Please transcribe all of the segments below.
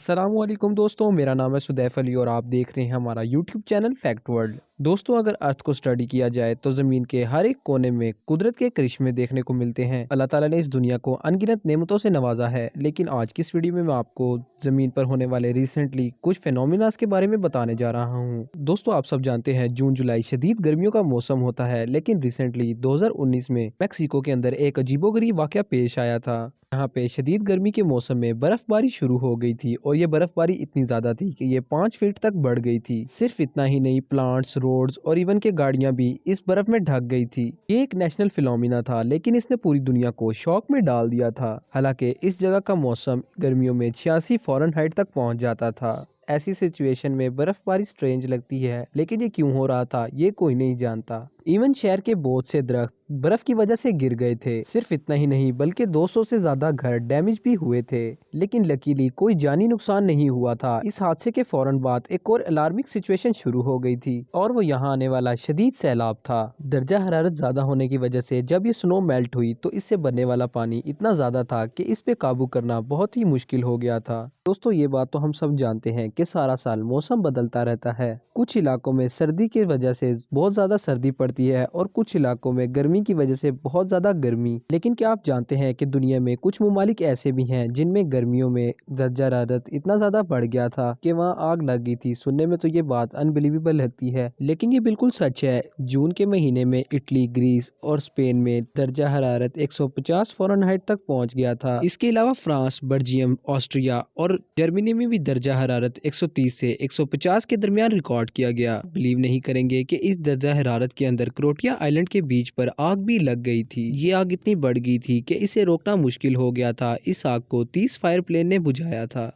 अस्सलामुअलैकुम दोस्तों, मेरा नाम है सुदैफ अली और आप देख रहे हैं हमारा यूट्यूब चैनल फैक्ट वर्ल्ड। दोस्तों, अगर अर्थ को स्टडी किया जाए तो ज़मीन के हर एक कोने में कुदरत के करिश्मे देखने को मिलते हैं। अल्लाह ताला ने इस दुनिया को अनगिनत नेमतों से नवाजा है, लेकिन आज की इस वीडियो में मैं आपको ज़मीन पर होने वाले रिसेंटली कुछ फेनोमिनास के बारे में बताने जा रहा हूँ। दोस्तों, आप सब जानते हैं जून जुलाई शदीद गर्मियों का मौसम होता है, लेकिन रिसेंटली 2019 में मैक्सिको के अंदर एक अजीबोगरीब वाक़या पेश आया था। यहाँ पे शदीद गर्मी के मौसम में बर्फबारी शुरू हो गई थी और ये बर्फबारी इतनी ज्यादा थी कि ये 5 फीट तक बढ़ गई थी। सिर्फ इतना ही नहीं, प्लांट्स, रोड्स और इवन के गाड़ियां भी इस बर्फ में ढक गई थी। ये एक नेशनल फिनोमिना था, लेकिन इसने पूरी दुनिया को शॉक में डाल दिया था। हालांकि इस जगह का मौसम गर्मियों में 86 फ़ारेनहाइट तक पहुंच जाता था। ऐसी सिचुएशन में बर्फबारी स्ट्रेंज लगती है, लेकिन ये क्यों हो रहा था ये कोई नहीं जानता। इवन शहर के बहुत से दरख्त बर्फ की वजह से गिर गए थे। सिर्फ इतना ही नहीं, बल्कि 200 से ज्यादा घर डैमेज भी हुए थे, लेकिन लकीली कोई जानी नुकसान नहीं हुआ था। इस हादसे के फौरन बाद एक और अलार्मिंग सिचुएशन शुरू हो गई थी और वो यहाँ आने वाला शदीद सैलाब था। दर्जा हरारत ज्यादा होने की वजह से जब ये स्नो मेल्ट हुई तो इससे बनने वाला पानी इतना ज्यादा था कि इस पे काबू करना बहुत ही मुश्किल हो गया था। दोस्तों, ये बात तो हम सब जानते हैं कि सारा साल मौसम बदलता रहता है। कुछ इलाकों में सर्दी की वजह से बहुत ज्यादा सर्दी पड़ती है और कुछ इलाकों में गर्मी की वजह से बहुत ज्यादा गर्मी। लेकिन क्या आप जानते हैं कि दुनिया में कुछ ममालिक ऐसे भी हैं जिनमें गर्मियों में दर्जा हरारत इतना ज्यादा बढ़ गया था कि वहाँ आग लग गई थी। सुनने में तो ये बात अनबिलीवेबल लगती है, लेकिन ये बिल्कुल सच है। जून के महीने में इटली, ग्रीस और स्पेन में दर्जा हरारत 150 फ़ारेनहाइट तक पहुंच गया था। इसके अलावा फ्रांस, बेल्जियम, ऑस्ट्रिया और जर्मनी में भी दर्जा हरारत 130 से 150 के दरमियान रिकॉर्ड किया गया। बिलीव नहीं करेंगे कि इस दर्जा हरारत के अंदर क्रोटिया आइलैंड के बीच पर आग भी लग गई थी। ये आग इतनी बढ़ गई थी कि इसे रोकना मुश्किल हो गया था। इस आग को 30 फायर प्लेन ने बुझाया था।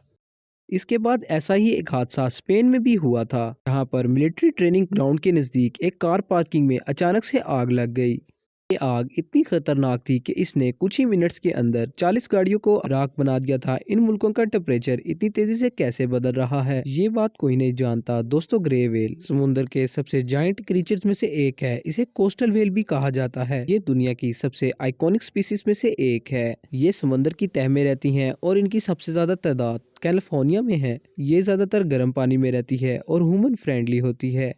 इसके बाद ऐसा ही एक हादसा स्पेन में भी हुआ था, जहां पर मिलिट्री ट्रेनिंग ग्राउंड के नजदीक एक कार पार्किंग में अचानक से आग लग गई। ये आग इतनी खतरनाक थी कि इसने कुछ ही मिनट्स के अंदर 40 गाड़ियों को राख बना दिया था। इन मुल्कों का टेम्परेचर इतनी तेजी से कैसे बदल रहा है ये बात कोई नहीं जानता। दोस्तों, ग्रे व्हेल समुद्र के सबसे जायंट क्रीचर्स में से एक है। इसे कोस्टल व्हेल भी कहा जाता है। ये दुनिया की सबसे आइकॉनिक स्पीसीज में से एक है। ये समुद्र की तह में रहती हैं और इनकी सबसे ज्यादा तादाद कैलिफोर्निया में है। ये ज्यादातर गर्म पानी में रहती है और ह्यूमन फ्रेंडली होती है।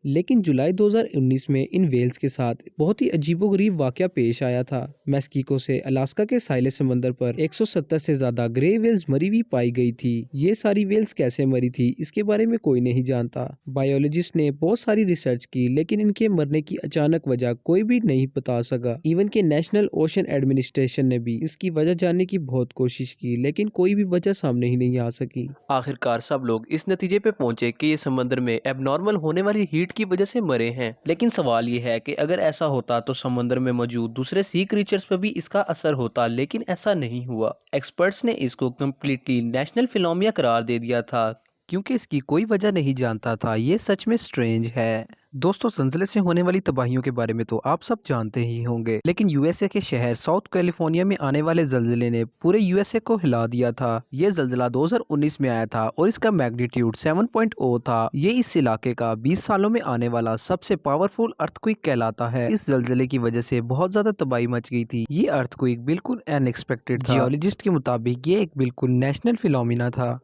लेकिन जुलाई 2019 में इन वेल्स के साथ बहुत ही अजीबोगरीब वाकया पेश आया था। मैक्सिको से अलास्का के साहिल समंदर पर 170 से ज्यादा ग्रे वेल्स मरी हुई पाई गई थी। ये सारी वेल्स कैसे मरी थी इसके बारे में कोई नहीं जानता। बायोलॉजिस्ट ने बहुत सारी रिसर्च की, लेकिन इनके मरने की अचानक वजह कोई भी नहीं बता सका। इवन के नेशनल ओशन एडमिनिस्ट्रेशन ने भी इसकी वजह जानने की बहुत कोशिश की, लेकिन कोई भी वजह सामने ही नहीं आ सकी। आखिरकार सब लोग इस नतीजे पे पहुंचे कि ये समंदर में एबनॉर्मल होने वाली हीट की वजह से मरे हैं। लेकिन सवाल ये है कि अगर ऐसा होता तो समंदर में मौजूद दूसरे सी क्रीचर्स पर भी इसका असर होता, लेकिन ऐसा नहीं हुआ। एक्सपर्ट्स ने इसको कम्प्लीटली नेशनल फिनोमिना करार दे दिया था, क्योंकि इसकी कोई वजह नहीं जानता था। ये सच में स्ट्रेंज है। दोस्तों, ज़लज़ले से होने वाली तबाहियों के बारे में तो आप सब जानते ही होंगे, लेकिन यूएसए के शहर साउथ कैलिफोर्निया में आने वाले ज़लज़ले ने पूरे यूएसए को हिला दिया था। ये ज़लज़ला 2019 में आया था और इसका मैग्नीट्यूड 7.0 था। ये इस इलाके का 20 सालों में आने वाला सबसे पावरफुल अर्थक्वेक कहलाता है। इस ज़लज़ले की वजह से बहुत ज्यादा तबाही मच गई थी। ये अर्थक्वेक बिल्कुल अनएक्सपेक्टेड था। जियोलॉजिस्ट के मुताबिक ये एक बिल्कुल नेशनल फिनोमिना था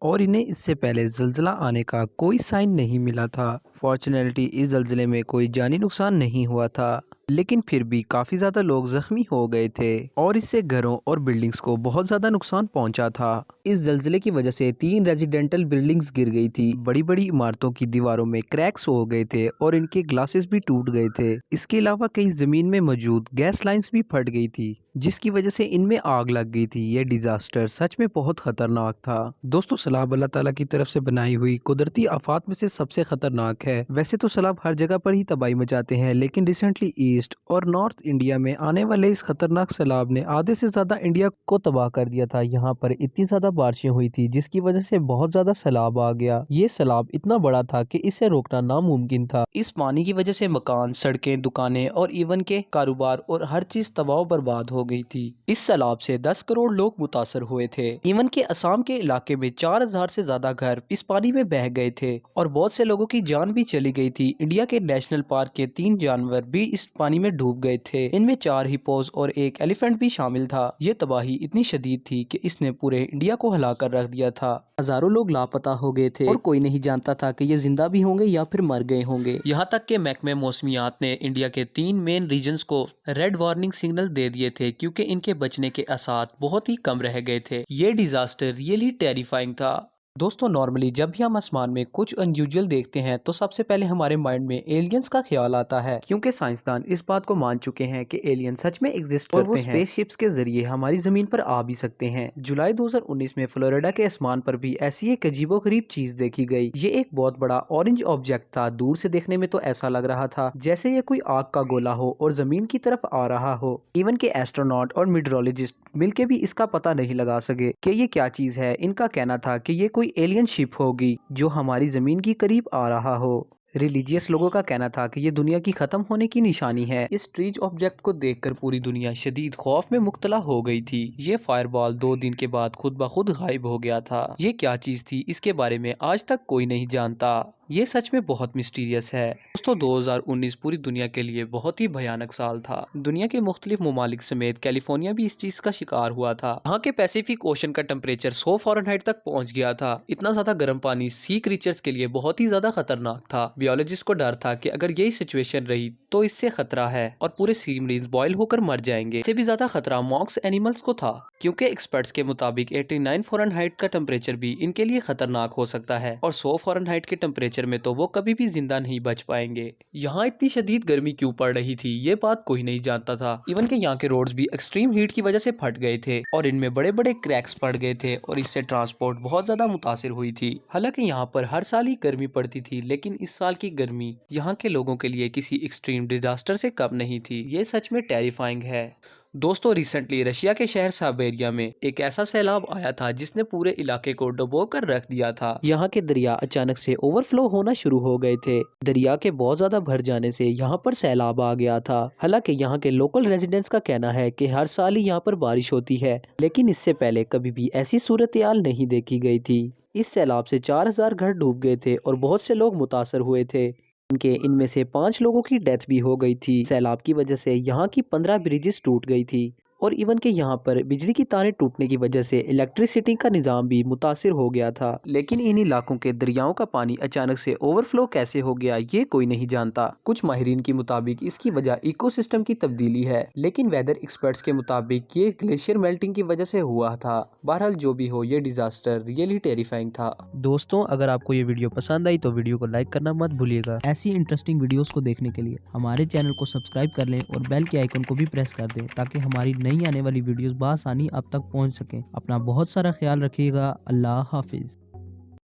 और इन्हें इससे पहले जल्जला आने का कोई साइन नहीं मिला था। फॉर्चुनेटली इस जल्जले में कोई जानी नुकसान नहीं हुआ था, लेकिन फिर भी काफी ज्यादा लोग जख्मी हो गए थे और इससे घरों और बिल्डिंग्स को बहुत ज्यादा नुकसान पहुंचा था। इस जल्जले की वजह से 3 रेजिडेंटल बिल्डिंग्स गिर गई थी। बड़ी बड़ी इमारतों की दीवारों में क्रैक्स हो गए थे और इनके ग्लासेस भी टूट गए थे। इसके अलावा कई जमीन में मौजूद गैस लाइंस भी फट गई थी, जिसकी वजह से इनमें आग लग गई थी। यह डिजास्टर सच में बहुत खतरनाक था। दोस्तों, सैलाब अल्लाह ताला की तरफ से बनाई हुई कुदरती आफात में से सबसे खतरनाक है। वैसे तो सैलाब हर जगह पर ही तबाही मचाते हैं, लेकिन रिसेंटली ईस्ट और नॉर्थ इंडिया में आने वाले इस खतरनाक सैलाब ने आधे से ज्यादा इंडिया को तबाह कर दिया था। यहाँ पर इतनी ज्यादा बारिशें हुई थी जिसकी वजह से बहुत ज्यादा सैलाब आ गया। ये सैलाब इतना बड़ा था कि इसे रोकना नामुमकिन था। इस पानी की वजह से मकान, सड़कें, दुकानें और इवन के कारोबार और हर चीज तबाह बर्बाद हो हो गई थी। इस सैलाब से 10 करोड़ लोग मुतासर हुए थे। इवन के असम के इलाके में 4000 से ज्यादा घर इस पानी में बह गए थे और बहुत से लोगों की जान भी चली गई थी। इंडिया के नेशनल पार्क के 3 जानवर भी इस पानी में डूब गए थे। इनमें 4 हिप्पोस और एक एलिफेंट भी शामिल था। ये तबाही इतनी शदीद थी कि इसने पूरे इंडिया को हिला कर रख दिया था। हजारों लोग लापता हो गए थे और कोई नहीं जानता था कि ये जिंदा भी होंगे या फिर मर गए होंगे। यहाँ तक कि महकमे मौसमियात ने इंडिया के 3 मेन रीजन्स को रेड वार्निंग सिग्नल दे दिए थे क्योंकि इनके बचने के आसार बहुत ही कम रह गए थे। ये डिजास्टर रियली टेरिफाइंग था। दोस्तों, नॉर्मली जब भी हम आसमान में कुछ अनयूजुअल देखते हैं तो सबसे पहले हमारे माइंड में एलियंस का ख्याल आता है, क्योंकि साइंसदान इस बात को मान चुके हैं कि एलियन सच में एग्जिस्ट करते हैं और वो स्पेसशिप्स के जरिए हमारी जमीन पर आ भी सकते हैं। जुलाई 2019 में फ्लोरिडा के आसमान पर भी ऐसी एक अजीबोगरीब चीज देखी गई। ये एक बहुत बड़ा ऑरेंज ऑब्जेक्ट था। दूर से देखने में तो ऐसा लग रहा था जैसे ये कोई आग का गोला हो और जमीन की तरफ आ रहा हो। इवन के एस्ट्रोनॉट और मीटरोलॉजिस्ट मिलके भी इसका पता नहीं लगा सके कि ये क्या चीज है। इनका कहना था कि ये कोई एलियन शिप होगी जो हमारी जमीन की करीब आ रहा हो। रिलीजियस लोगों का कहना था कि ये दुनिया की खत्म होने की निशानी है। इस स्ट्रेंज ऑब्जेक्ट को देखकर पूरी दुनिया शदीद खौफ में मुब्तला हो गई थी। ये फायरबॉल 2 दिन के बाद खुद ब खुद गायब हो गया था। ये क्या चीज थी, इसके बारे में आज तक कोई नहीं जानता। ये सच में बहुत मिस्टीरियस है। दोस्तों, 2019 पूरी दुनिया के लिए बहुत ही भयानक साल था। दुनिया के मुख्तलिफ ममालिक समेत कैलिफोर्निया भी इस चीज का शिकार हुआ था। यहाँ के पैसिफिक ओशन का टेम्परेचर 100 फ़ारेनहाइट तक पहुंच गया था। इतना ज्यादा गर्म पानी सी क्रीचर्स के लिए बहुत ही ज्यादा खतरनाक था। बायोलॉजिस्ट को डर था कि अगर यही सिचुएशन रही तो इससे खतरा है और पूरे सी मरीज बॉयल होकर मर जाएंगे। इससे भी ज्यादा खतरा मॉक्स एनिमल्स को था, क्योंकि एक्सपर्ट्स के मुताबिक 89 फ़ारेनहाइट का टेम्परेचर भी इनके लिए खतरनाक हो सकता है और 100 फ़ारेनहाइट के टेम्परेचर में तो वो कभी भी जिंदा नहीं बच पाएंगे। यहाँ इतनी शदीद गर्मी क्यों पड़ रही थी, ये बात कोई नहीं जानता था। इवन के यहाँ के रोड्स भी एक्सट्रीम हीट की वजह से फट गए थे और इनमें बड़े बड़े क्रैक्स पड़ गए थे और इससे ट्रांसपोर्ट बहुत ज्यादा मुतासिर हुई थी। हालांकि यहाँ पर हर साल ही गर्मी पड़ती थी, लेकिन इस साल की गर्मी यहाँ के लोगों के लिए किसी एक्सट्रीम डिजास्टर से कम नहीं थी। ये सच में टेरिफाइंग है। दोस्तों, रिसेंटली रशिया के शहर साइबेरिया में एक ऐसा सैलाब आया था जिसने पूरे इलाके को डुबो कर रख दिया था। यहाँ के दरिया अचानक से ओवरफ्लो होना शुरू हो गए थे। दरिया के बहुत ज्यादा भर जाने से यहाँ पर सैलाब आ गया था। हालांकि यहाँ के लोकल रेजिडेंट्स का कहना है कि हर साल ही यहाँ पर बारिश होती है, लेकिन इससे पहले कभी भी ऐसी सूरत-ए-हाल नहीं देखी गई थी। इस सैलाब से 4000 घर डूब गए थे और बहुत से लोग मुतासर हुए थे। इनमें से 5 लोगों की डेथ भी हो गई थी। सैलाब की वजह से यहाँ की 15 ब्रिजेस टूट गई थी और इवन के यहाँ पर बिजली की तारें टूटने की वजह से इलेक्ट्रिसिटी का निज़ाम भी मुतासिर हो गया था। लेकिन इन इलाकों के दरियाओं का पानी अचानक से ओवरफ्लो कैसे हो गया, ये कोई नहीं जानता। कुछ माहिरीन के मुताबिक इसकी वजह इकोसिस्टम की तब्दीली है, लेकिन वेदर एक्सपर्ट्स के मुताबिक ये ग्लेशियर मेल्टिंग की वजह से हुआ था। बहरहाल जो भी हो, ये डिजास्टर रियली टेरिफाइंग था। दोस्तों, अगर आपको ये वीडियो पसंद आई तो वीडियो को लाइक करना मत भूलिएगा। ऐसी इंटरेस्टिंग वीडियोस को देखने के लिए हमारे चैनल को सब्सक्राइब कर लें और बेल के आइकन को भी प्रेस कर दें ताकि हमारी नई आने वाली वीडियोस बआसानी आप तक पहुंच सकें। अपना बहुत सारा ख्याल रखिएगा। अल्लाह हाफिज।